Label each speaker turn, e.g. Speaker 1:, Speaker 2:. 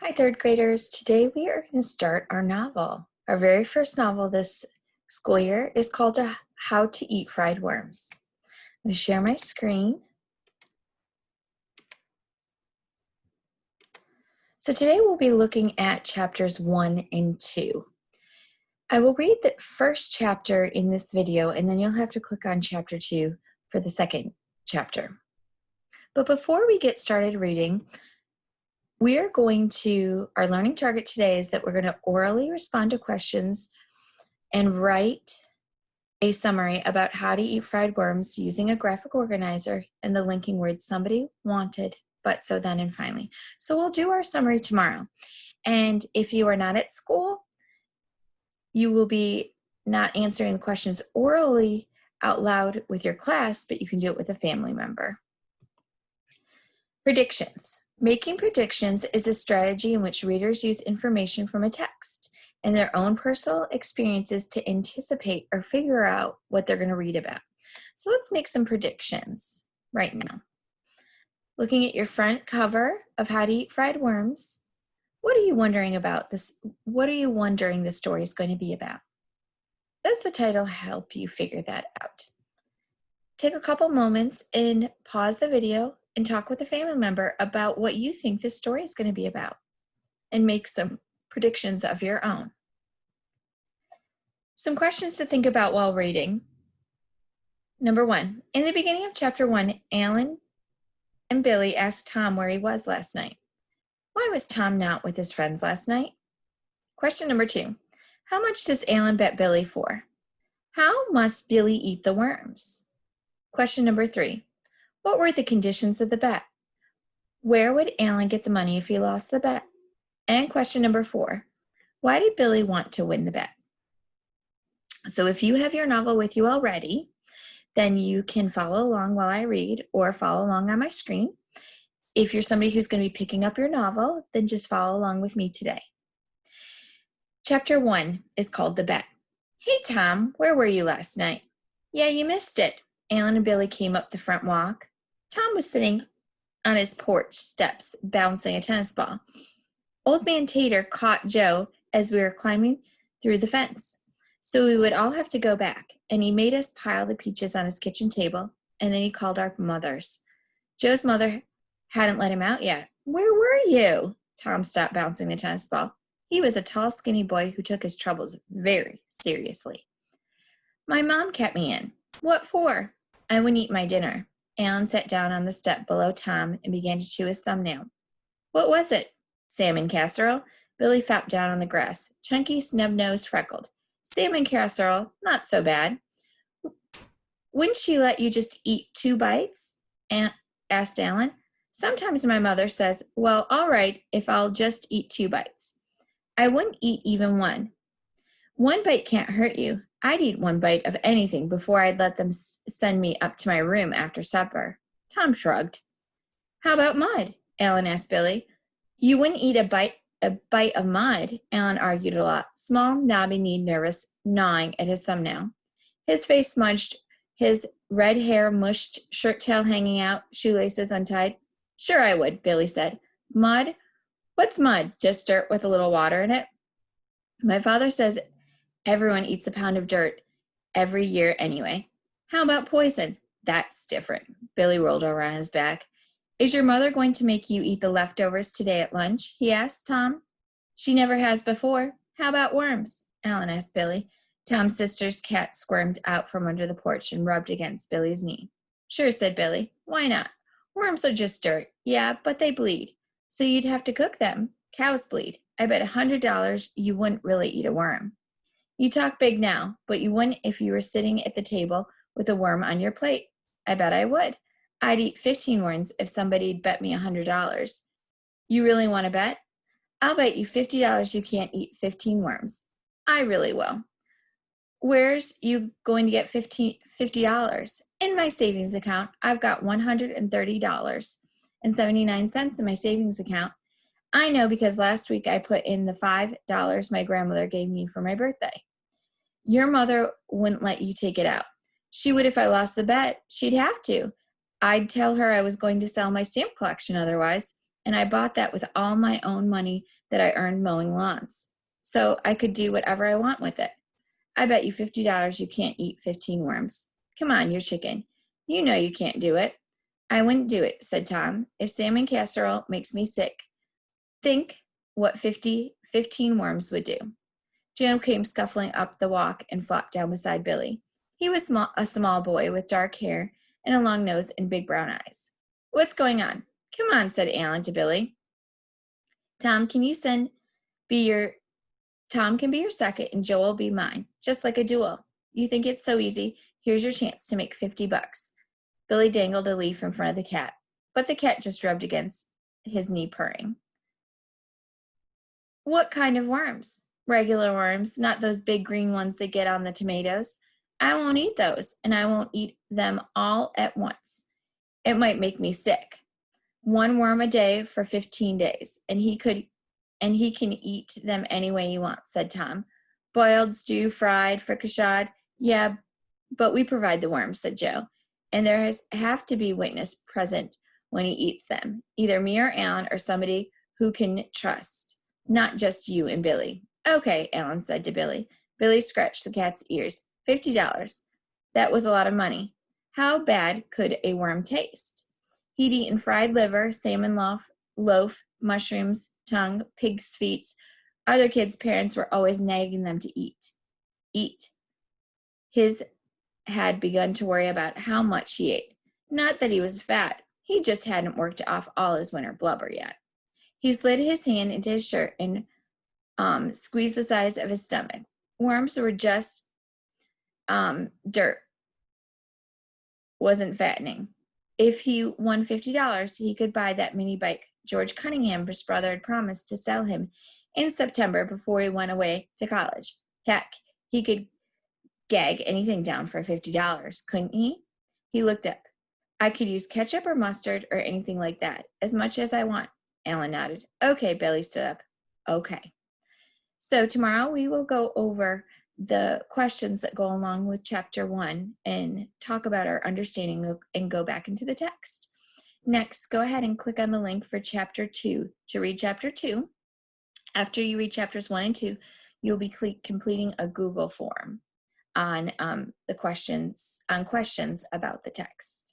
Speaker 1: Hi, third graders. Today we are going to start our novel. Our very first novel this school year is called How to Eat Fried Worms. I'm going to share my screen. So today we'll be looking at chapters 1 and 2. I will read the first chapter in this video, and then you'll have to click on chapter 2 for the second chapter. But before we get started reading, our learning target today is that we're going to orally respond to questions and write a summary about how to eat fried worms using a graphic organizer and the linking words somebody wanted, but, so, then, and finally. So we'll do our summary tomorrow. And if you are not at school, you will be not answering the questions orally out loud with your class, but you can do it with a family member. Predictions. Making predictions is a strategy in which readers use information from a text and their own personal experiences to anticipate or figure out what they're going to read about. So let's make some predictions right now. Looking at your front cover of How to Eat Fried Worms, what are you wondering about this? What are you wondering the story is going to be about? Does the title help you figure that out? Take a couple moments and pause the video and talk with a family member about what you think this story is going to be about and make some predictions of your own. Some questions to think about while reading. Number 1, in the beginning of chapter 1, Alan and Billy asked Tom where he was last night. Why was Tom not with his friends last night? Question number 2, how much does Alan bet Billy for? How must Billy eat the worms? Question number 3, what were the conditions of the bet? Where would Alan get the money if he lost the bet? And question number 4, why did Billy want to win the bet? So if you have your novel with you already, then you can follow along while I read or follow along on my screen. If you're somebody who's going to be picking up your novel, then just follow along with me today. Chapter 1 is called The Bet. Hey, Tom, where were you last night? Yeah, you missed it. Alan and Billy came up the front walk. Tom was sitting on his porch steps, bouncing a tennis ball. Old Man Tater caught Joe as we were climbing through the fence. So we would all have to go back, and he made us pile the peaches on his kitchen table, and then he called our mothers. Joe's mother hadn't let him out yet. Where were you? Tom stopped bouncing the tennis ball. He was a tall, skinny boy who took his troubles very seriously. My mom kept me in. What for? I wouldn't eat my dinner. Alan sat down on the step below Tom and began to chew his thumbnail. What was it? Salmon casserole. Billy flopped down on the grass. Chunky, snub-nosed, freckled. Salmon casserole, not so bad. Wouldn't she let you just eat 2 bites? Asked Alan. Sometimes my mother says, well, all right, if I'll just eat 2 bites. I wouldn't eat even 1. 1 bite can't hurt you. I'd eat 1 bite of anything before I'd let them send me up to my room after supper. Tom shrugged. How about mud? Alan asked Billy. You wouldn't eat a bite of mud, Alan argued a lot, small, knobby-kneed, nervous, gnawing at his thumbnail. His face smudged, his red hair mushed, shirt tail hanging out, shoelaces untied. Sure I would, Billy said. Mud? What's mud? Just dirt with a little water in it? My father says everyone eats a pound of dirt every year anyway. How about poison? That's different. Billy rolled over on his back. Is your mother going to make you eat the leftovers today at lunch? He asked Tom. She never has before. How about worms? Alan asked Billy. Tom's sister's cat squirmed out from under the porch and rubbed against Billy's knee. Sure, said Billy. Why not? Worms are just dirt. Yeah, but they bleed. So you'd have to cook them. Cows bleed. I bet $100 you wouldn't really eat a worm. You talk big now, but you wouldn't if you were sitting at the table with a worm on your plate. I bet I would. I'd eat 15 worms if somebody'd bet me $100. You really want to bet? I'll bet you $50 you can't eat 15 worms. I really will. Where's you going to get $50? In my savings account, I've got $130.79 in my savings account. I know because last week I put in the $5 my grandmother gave me for my birthday. Your mother wouldn't let you take it out. She would if I lost the bet. She'd have to. I'd tell her I was going to sell my stamp collection otherwise, and I bought that with all my own money that I earned mowing lawns, so I could do whatever I want with it. I bet you $50 you can't eat 15 worms. Come on, you're chicken. You know you can't do it. I wouldn't do it, said Tom. If salmon casserole makes me sick, think what 15 worms would do. Joe came scuffling up the walk and flopped down beside Billy. He was a small boy with dark hair and a long nose and big brown eyes. What's going on? Come on, said Alan to Billy. Tom can be your second and Joe will be mine, just like a duel. You think it's so easy? Here's your chance to make $50. Billy dangled a leaf in front of the cat, but the cat just rubbed against his knee, purring. What kind of worms? Regular worms, not those big green ones that get on the tomatoes. I won't eat those, and I won't eat them all at once. It might make me sick. 1 worm a day for 15 days, and he can eat them any way he wants, said Tom. Boiled, stew, fried, fricasseed. Yeah, but we provide the worms, said Joe. And there have to be witness present when he eats them, either me or Alan or somebody who can trust, not just you and Billy. Okay, Alan said to Billy. Billy scratched the cat's ears. $50. That was a lot of money. How bad could a worm taste? He'd eaten fried liver, salmon loaf, mushrooms, tongue, pig's feet. Other kids' parents were always nagging them to eat. His had begun to worry about how much he ate. Not that he was fat. He just hadn't worked off all his winter blubber yet. He slid his hand into his shirt and squeezed the sides of his stomach. Worms were just dirt. Wasn't fattening. If he won $50, he could buy that mini bike George Cunningham's brother had promised to sell him in September before he went away to college. Heck, he could gag anything down for $50, couldn't he? He looked up. I could use ketchup or mustard or anything like that, as much as I want. Alan nodded. Okay, Billy stood up. Okay. So tomorrow we will go over the questions that go along with chapter 1 and talk about our understanding and go back into the text. Next, go ahead and click on the link for chapter 2 to read chapter 2. After you read chapters 1 and 2, you'll be completing a Google form on questions about the text.